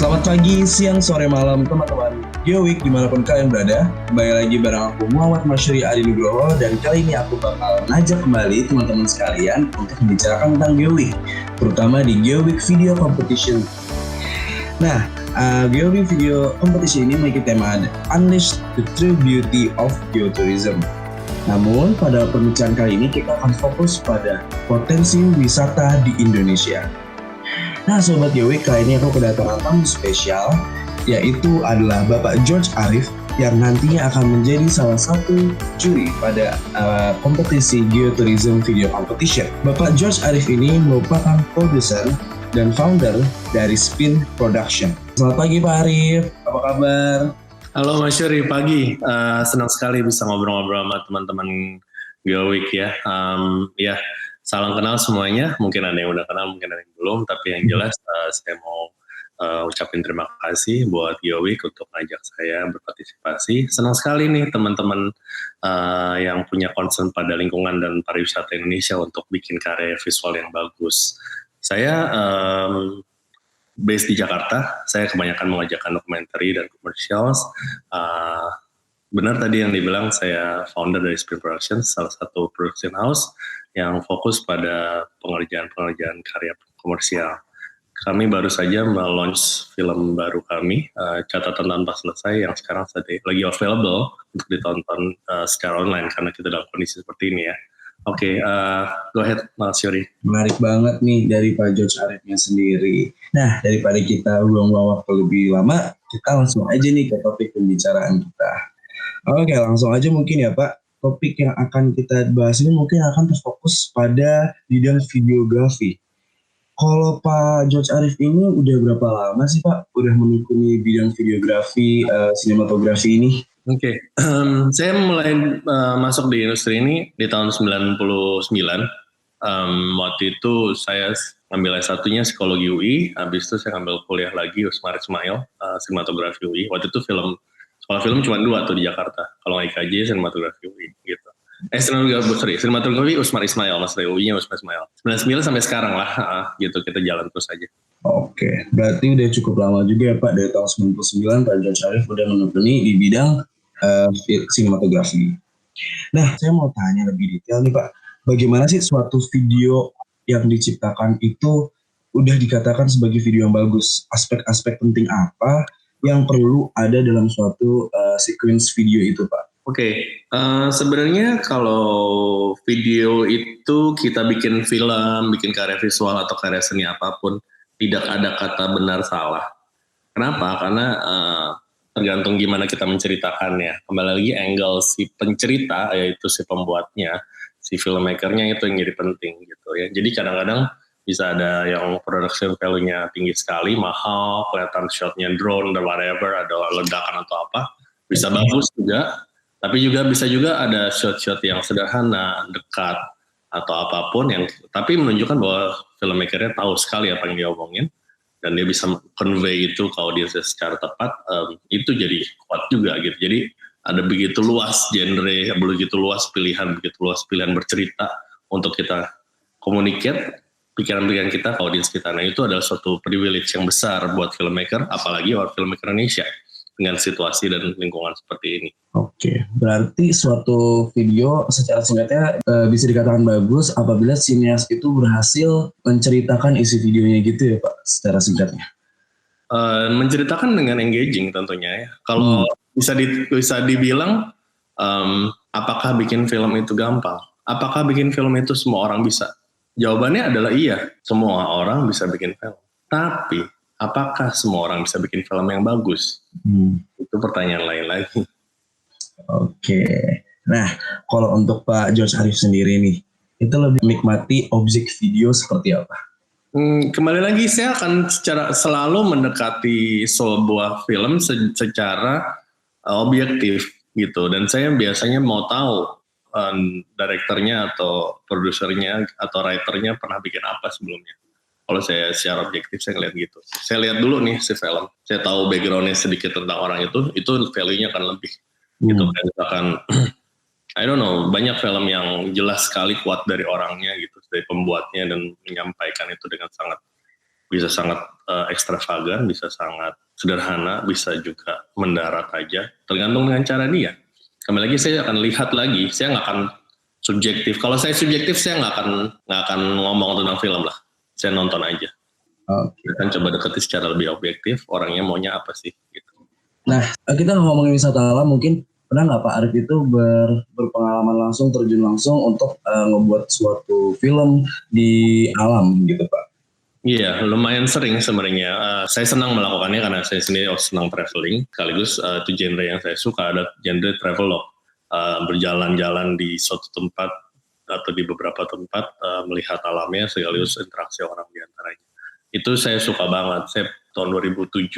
Selamat pagi, siang, sore, malam teman-teman GeoWeek dimanapun kalian berada. Kembali lagi bareng aku Muhammad Masyuri Adi Nugroho. Dan kali ini aku bakal ngajak kembali teman-teman sekalian untuk membicarakan tentang GeoWeek, terutama di GeoWeek Video Competition. Nah, GeoWeek Video Competition ini memiliki tema Unleash the True Beauty of Geotourism. Namun pada pembicaraan kali ini kita akan fokus pada potensi wisata di Indonesia. Nah Sobat GeoWeek, kali ini aku kedatangan tamu spesial, yaitu adalah Bapak George Arif yang nantinya akan menjadi salah satu juri pada kompetisi Geotourism Video Competition. Bapak George Arif ini merupakan produser dan founder dari Spin Production. Selamat pagi Pak Arif, apa kabar? Halo Mas Yuri, pagi. Senang sekali bisa ngobrol-ngobrol sama teman-teman GeoWeek ya. Ya, salam kenal semuanya. Mungkin ada yang udah kenal, mungkin ada yang belum. Tapi yang jelas saya mau ucapin terima kasih buat GeoWeek untuk ngajak saya berpartisipasi. Senang sekali nih teman-teman yang punya concern pada lingkungan dan pariwisata Indonesia untuk bikin karya visual yang bagus. Saya based di Jakarta, saya kebanyakan mengajarkan dokumenter dan commercials. Benar tadi yang dibilang, saya founder dari Spin Production, salah satu production house yang fokus pada pengerjaan karya komersial. Kami baru saja melaunch film baru kami, Catatan Tanpa Selesai, yang sekarang lagi available untuk ditonton secara online karena kita dalam kondisi seperti ini ya. Oke, go ahead Mas Yuri. Menarik banget nih dari Pak George Arifnya sendiri. Nah, daripada kita buang-buang waktu lebih lama, kita langsung aja nih ke topik pembicaraan kita. Oke, langsung aja mungkin ya Pak. Topik yang akan kita bahas ini mungkin akan terfokus pada bidang videografi. Kalau Pak George Arif ini udah berapa lama sih Pak udah menekuni bidang videografi, sinematografi ini? Oke, saya mulai masuk di industri ini di tahun 99. Waktu itu saya ngambil S1-nya psikologi UI, habis itu saya ngambil kuliah lagi Usmar Ismail, sinematografi UI. Waktu itu sekolah film cuma 2 tuh di Jakarta, kalau IKJ sinematografi UI gitu. Sinematografi Usmar Ismail, Mas UI-nya Usmar Ismail. 99 sampai sekarang lah, gitu kita jalan terus aja. Oke, berarti udah cukup lama juga ya Pak, dari tahun 99 Pak George Arif udah menekuni di bidang sinematografi. Nah, saya mau tanya lebih detail nih Pak, bagaimana sih suatu video yang diciptakan itu udah dikatakan sebagai video yang bagus? Aspek-aspek penting apa yang perlu ada dalam suatu sequence video itu Pak? Oke, sebenarnya kalau video itu kita bikin film, bikin karya visual atau karya seni apapun, tidak ada kata benar salah. Kenapa? Karena tergantung gimana kita menceritakannya. Kembali lagi angle si pencerita, yaitu si pembuatnya, si filmmakernya itu yang jadi penting gitu ya. Jadi kadang-kadang bisa ada yang production value-nya tinggi sekali, mahal, kelihatan shot-nya drone dan whatever, ada ledakan atau apa. Bisa bagus juga, tapi juga bisa juga ada shot-shot yang sederhana, dekat, atau apapun yang tapi menunjukkan bahwa filmmaker-nya tahu sekali apa yang dia omongin. Dan dia bisa convey itu ke audiens secara tepat, itu jadi kuat juga gitu. Jadi ada begitu luas genre, begitu luas pilihan bercerita untuk kita communicate pikiran-pikiran kita ke audiens kita. Nah itu adalah suatu privilege yang besar buat filmmaker, apalagi buat filmmaker Indonesia dengan situasi dan lingkungan seperti ini. Oke, berarti suatu video secara singkatnya bisa dikatakan bagus apabila sineas itu berhasil menceritakan isi videonya gitu ya Pak, secara singkatnya. Menceritakan dengan engaging tentunya ya. Kalau bisa dibilang apakah bikin film itu gampang? Apakah bikin film itu semua orang bisa? Jawabannya adalah iya, semua orang bisa bikin film. Tapi apakah semua orang bisa bikin film yang bagus? Itu pertanyaan lain lagi. Oke, nah kalau untuk Pak George Arif sendiri nih, itu lebih menikmati objek video seperti apa? Kembali lagi saya akan selalu mendekati sebuah film secara objektif gitu, dan saya biasanya mau tahu direkturnya atau produsernya atau writernya pernah bikin apa sebelumnya. Kalau saya secara objektif saya ngeliat gitu. Saya lihat dulu nih si film, saya tahu backgroundnya sedikit tentang orang itu value-nya akan lebih. Gitu kan, misalkan I don't know, banyak film yang jelas sekali kuat dari orangnya gitu, dari pembuatnya, dan menyampaikan itu dengan sangat ekstravagan, bisa sangat sederhana, bisa juga mendarat aja, tergantung dengan cara dia. Kembali lagi saya akan lihat lagi, saya nggak akan subjektif. Kalau saya subjektif, saya nggak akan ngomong tentang film lah. Saya nonton aja. Kita kan coba deketi secara lebih objektif, orangnya maunya apa sih gitu. Nah, kita ngomongin wisata alam, mungkin pernah nggak Pak Arif itu berpengalaman langsung, terjun langsung untuk ngebuat suatu film di alam gitu Pak? Iya, lumayan sering sebenarnya. Saya senang melakukannya karena saya sendiri senang traveling. Sekaligus itu genre yang saya suka, ada genre travelog. Berjalan-jalan di suatu tempat atau di beberapa tempat, melihat alamnya sekaligus interaksi orang di antaranya. Itu saya suka banget. Saya tahun 2007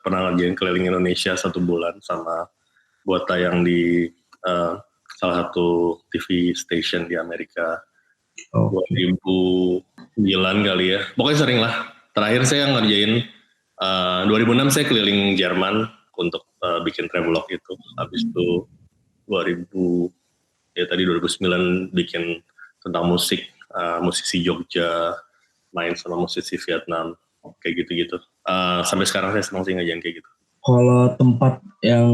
pernah ngerjain keliling Indonesia 1 bulan sama buat tayang di salah satu TV station di Amerika. 2009 kali ya. Pokoknya sering lah. Terakhir saya ngerjain 2006 saya keliling Jerman untuk bikin travelog itu. Habis itu 2009 bikin tentang musik, musisi Jogja, main sama musisi Vietnam, kayak gitu-gitu. Sampai sekarang saya senang sih ngerjain kayak gitu. Kalau tempat yang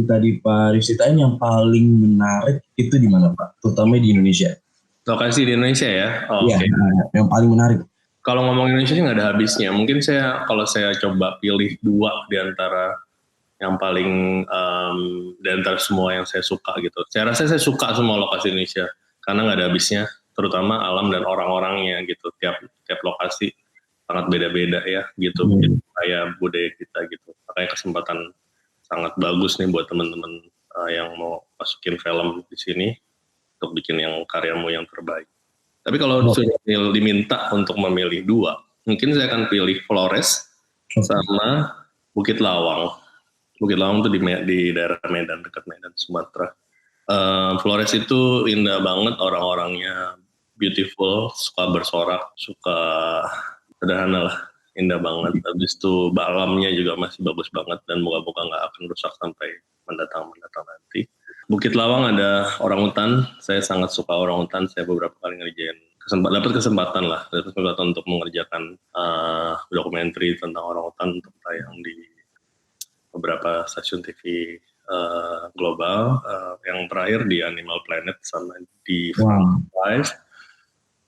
tadi Pak Arif ceritain yang paling menarik itu di mana Pak? Terutama di Indonesia. Lokasi di Indonesia ya? Iya, Okay. Yang paling menarik. Kalau ngomong Indonesia sih nggak ada habisnya. Mungkin kalau saya coba pilih 2 di antara yang paling di antara semua yang saya suka gitu. Saya rasa saya suka semua lokasi Indonesia karena nggak ada habisnya, terutama alam dan orang-orangnya gitu. Tiap lokasi sangat beda-beda ya gitu. Kayak budaya kita gitu. Makanya kesempatan sangat bagus nih buat teman-teman yang mau masukin film di sini untuk bikin yang karyamu yang terbaik. Tapi kalau diminta untuk memilih 2, mungkin saya akan pilih Flores sama Bukit Lawang. Bukit Lawang itu di daerah Medan, dekat Medan, Sumatera. Flores itu indah banget, orang-orangnya beautiful, suka bersorak, suka sederhana lah, indah banget. Habis itu alamnya juga masih bagus banget dan moga-moga nggak akan rusak sampai mendatang nanti. Bukit Lawang ada orangutan, saya sangat suka orangutan, saya beberapa kali ngerjain, dapat kesempatan untuk mengerjakan dokumenter tentang orangutan untuk tayang di beberapa stasiun TV global, yang terakhir di Animal Planet sama di Live.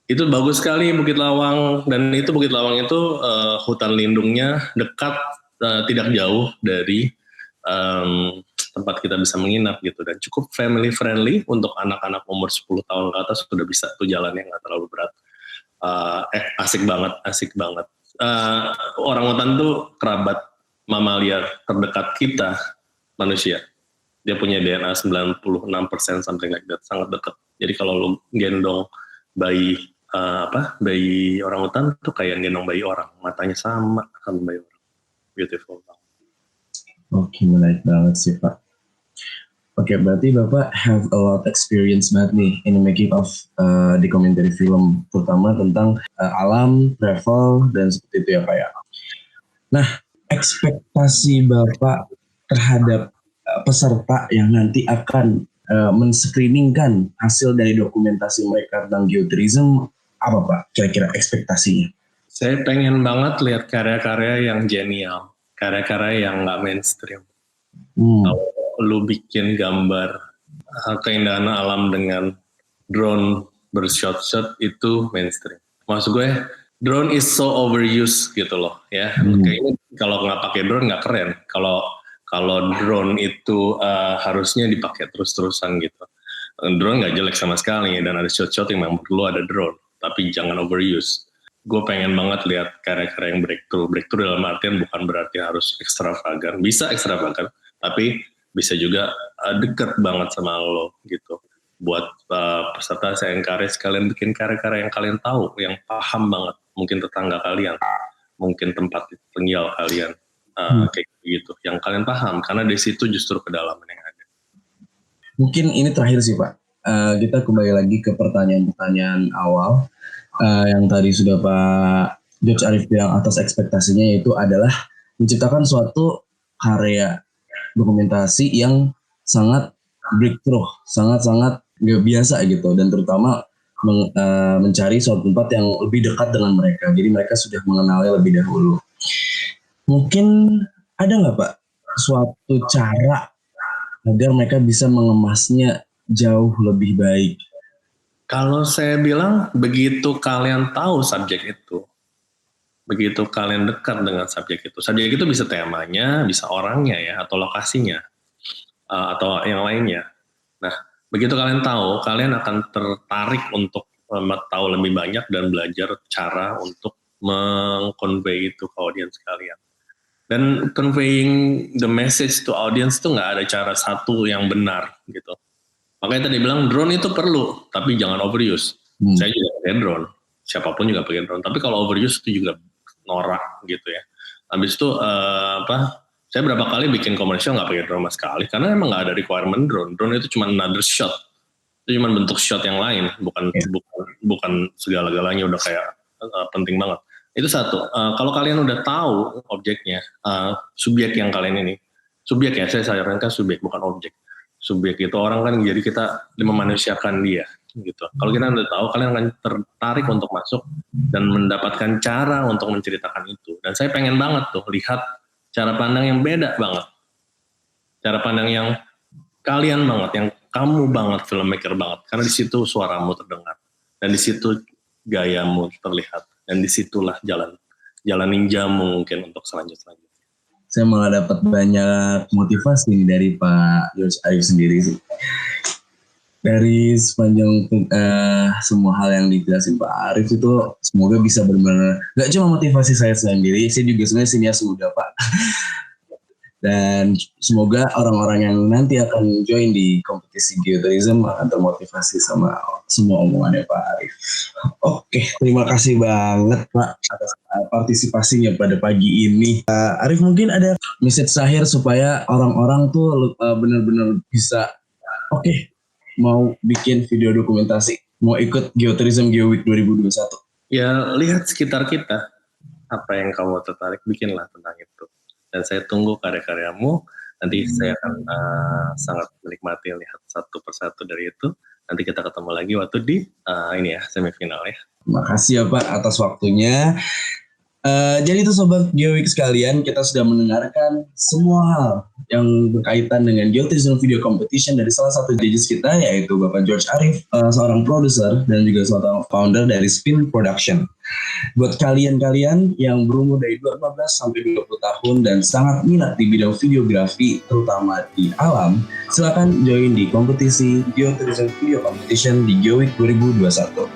Itu bagus sekali Bukit Lawang, dan itu Bukit Lawang itu hutan lindungnya dekat, tidak jauh dari tempat kita bisa menginap gitu, dan cukup family friendly untuk anak-anak umur 10 tahun ke atas sudah bisa tuh jalannya, nggak terlalu berat. Asik banget. Orangutan tuh kerabat mamalia terdekat kita manusia. Dia punya DNA 96% something like that, sangat dekat. Jadi kalau lu gendong bayi orangutan tuh kayak gendong bayi orang, matanya sama bayi orang. Beautiful banget. Oke, menarik banget sih Pak. Oke, berarti Bapak have a lot experience banget nih in the making of documentary film, terutama tentang alam, travel, dan seperti itu ya Pak ya. Nah, ekspektasi Bapak terhadap peserta yang nanti akan men-screeningkan hasil dari dokumentasi mereka tentang geotourism, apa Pak kira-kira ekspektasinya? Saya pengen banget lihat karya-karya yang genial, karya-karya yang nggak mainstream. Kalau lu bikin gambar keindahan alam dengan drone bershot-shot itu mainstream. Maksud gue, drone is so overused gitu loh ya. Kayaknya kalau nggak pakai drone nggak keren. Kalau drone itu harusnya dipakai terus-terusan gitu. Drone nggak jelek sama sekali dan ada shot-shot yang memang perlu ada drone, tapi jangan overuse. Gue pengen banget lihat karya-karya yang breakthrough dalam artian bukan berarti harus ekstravagan, bisa ekstravagan, tapi bisa juga deket banget sama lo gitu. Buat peserta saya encourage kalian bikin karya-karya yang kalian tahu, yang paham banget, mungkin tetangga kalian, mungkin tempat tinggal kalian, kayak gitu, yang kalian paham, karena di situ justru kedalaman yang ada. Mungkin ini terakhir sih Pak, kita kembali lagi ke pertanyaan-pertanyaan awal. Yang tadi sudah Pak George Arif bilang atas ekspektasinya, yaitu adalah menciptakan suatu karya dokumentasi yang sangat breakthrough, sangat-sangat gak biasa gitu, dan terutama mencari suatu tempat yang lebih dekat dengan mereka. Jadi mereka sudah mengenalnya lebih dahulu. Mungkin ada nggak Pak suatu cara agar mereka bisa mengemasnya jauh lebih baik? Kalau saya bilang begitu kalian tahu subjek itu, begitu kalian dekat dengan subjek itu bisa temanya, bisa orangnya ya, atau lokasinya, atau yang lainnya. Nah, begitu kalian tahu, kalian akan tertarik untuk tahu lebih banyak dan belajar cara untuk meng-convey itu ke audiens kalian. Dan conveying the message to audience itu nggak ada cara satu yang benar gitu. Makanya tadi bilang drone itu perlu, tapi jangan overuse. Saya juga pakai drone, siapapun juga pakai drone. Tapi kalau overuse itu juga norak gitu ya. Habis itu saya berapa kali bikin komersial nggak pakai drone sama sekali, karena emang nggak ada requirement drone. Drone itu cuma another shot, itu cuma bentuk shot yang lain, bukan segala-galanya udah kayak penting banget. Itu satu. Kalau kalian udah tahu objeknya, subjek yang kalian ini, subjek ya, saya sarankan subjek bukan objek. Subjek itu orang kan, jadi kita memanusiakan dia gitu. Kalau kita udah tahu, kalian akan tertarik untuk masuk dan mendapatkan cara untuk menceritakan itu. Dan saya pengen banget tuh lihat cara pandang yang beda banget, cara pandang yang kalian banget, yang kamu banget, filmmaker banget, karena di situ suaramu terdengar dan di situ gayamu terlihat. Dan disitulah jalan ninjamu mungkin untuk selanjutnya. Saya malah dapat banyak motivasi nih dari Pak George Arif sendiri sih. Dari sepanjang semua hal yang dijelasin Pak Arif itu, semoga bisa benar-benar gak cuma motivasi saya sendiri, saya juga sebenarnya sinias muda Pak. Dan semoga orang-orang yang nanti akan join di kompetisi geotourism akan termotivasi sama semua omongannya Pak Arif. Oke, terima kasih banget Pak atas partisipasinya pada pagi ini. Arif, mungkin ada message terakhir supaya orang-orang tuh benar-benar bisa mau bikin video dokumentasi, mau ikut Geotourism GeoWeek 2021. Ya, lihat sekitar kita, apa yang kamu tertarik, bikinlah tentang itu. Dan saya tunggu karya-karyamu. Nanti saya akan sangat menikmati lihat satu persatu dari itu. Nanti kita ketemu lagi waktu di semifinal ya. Makasih ya Pak atas waktunya. Jadi itu Sobat GeoWeek sekalian, kita sudah mendengarkan semua hal yang berkaitan dengan Geotourism Video Competition dari salah satu judges kita, yaitu Bapak George Arif, seorang produser dan juga seorang founder dari Spin Production. Buat kalian-kalian yang berumur dari 15 sampai 20 tahun dan sangat minat di bidang videografi, terutama di alam, silakan join di kompetisi Geotourism Video Competition di GeoWeek 2021.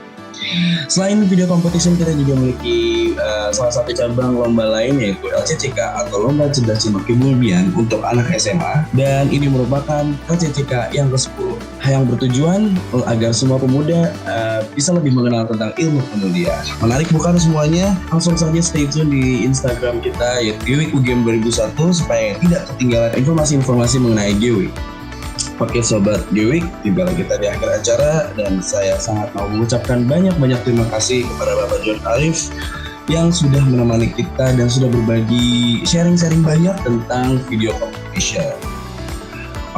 Selain video competition, kita juga memiliki salah satu cabang lomba lain, yaitu LCCK atau Lomba Cerdas Cermat Kebulbian untuk anak SMA, dan ini merupakan LCCK yang ke-10 yang bertujuan agar semua pemuda bisa lebih mengenal tentang ilmu kemudian. Menarik bukan semuanya? Langsung saja stay tune di Instagram kita yaitu GeoWeek UGM 2001 supaya tidak ketinggalan informasi-informasi mengenai GeoWeek. Oke Sobat GeoWeek, tiba kita di akhir acara dan saya sangat mau mengucapkan banyak-banyak terima kasih kepada Bapak George Arif yang sudah menemani kita dan sudah berbagi sharing-sharing banyak tentang video competition.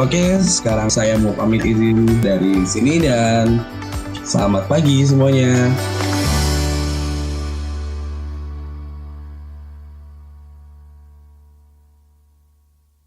Oke, sekarang saya mau pamit izin dari sini dan selamat pagi semuanya.